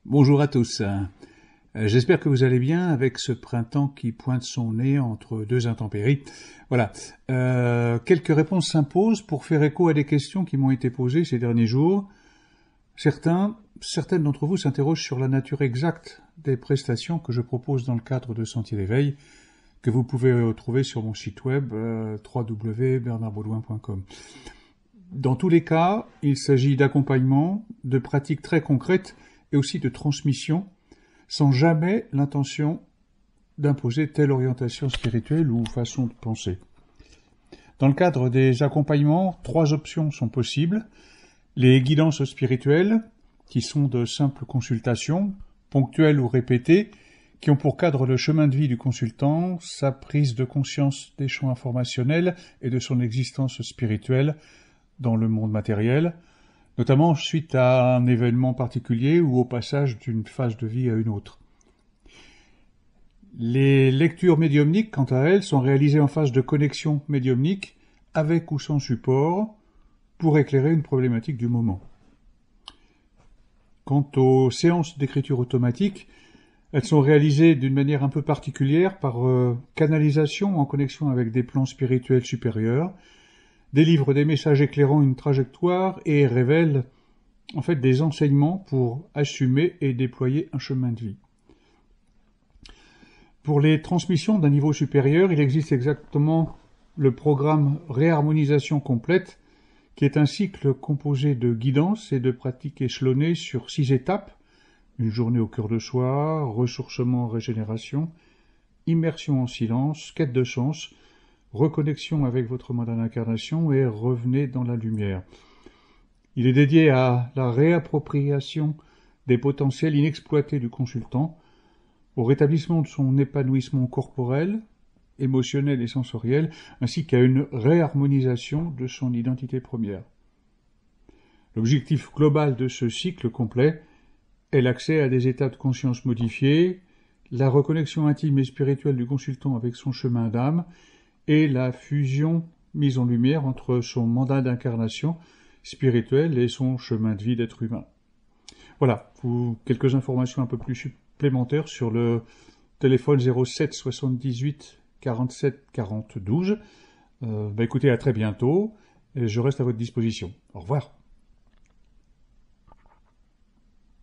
Bonjour à tous. J'espère que vous allez bien avec ce printemps qui pointe son nez entre deux intempéries. Voilà. Quelques réponses s'imposent pour faire écho à des questions qui m'ont été posées ces derniers jours. Certaines d'entre vous s'interrogent sur la nature exacte des prestations que je propose dans le cadre de Sentier d'éveil, que vous pouvez retrouver sur mon site web www.bernardbaudouin.com. Dans tous les cas, il s'agit d'accompagnement, de pratiques très concrètes et aussi de transmission, sans jamais l'intention d'imposer telle orientation spirituelle ou façon de penser. Dans le cadre des accompagnements, 3 options sont possibles. Les guidances spirituelles, qui sont de simples consultations, ponctuelles ou répétées, qui ont pour cadre le chemin de vie du consultant, sa prise de conscience des champs informationnels et de son existence spirituelle dans le monde matériel, notamment suite à un événement particulier ou au passage d'une phase de vie à une autre. Les lectures médiumniques, quant à elles, sont réalisées en phase de connexion médiumnique, avec ou sans support, pour éclairer une problématique du moment. Quant aux séances d'écriture automatique, elles sont réalisées d'une manière un peu particulière par canalisation en connexion avec des plans spirituels supérieurs, délivrent des messages éclairant une trajectoire et révèlent en fait des enseignements pour assumer et déployer un chemin de vie. Pour les transmissions d'un niveau supérieur, il existe exactement le programme Réharmonisation complète, qui est un cycle composé de guidance et de pratiques échelonnées sur 6 étapes, une journée au cœur de soi, ressourcement, régénération, immersion en silence, quête de sens, reconnexion avec votre mode d'incarnation et revenez dans la lumière. Il est dédié à la réappropriation des potentiels inexploités du consultant, au rétablissement de son épanouissement corporel, émotionnel et sensoriel, ainsi qu'à une réharmonisation de son identité première. L'objectif global de ce cycle complet est l'accès à des états de conscience modifiés, la reconnexion intime et spirituelle du consultant avec son chemin d'âme, et la fusion mise en lumière entre son mandat d'incarnation spirituelle et son chemin de vie d'être humain. Voilà, quelques informations un peu plus supplémentaires sur le téléphone 07 78 47 40 12. Écoutez, à très bientôt, et je reste à votre disposition. Au revoir.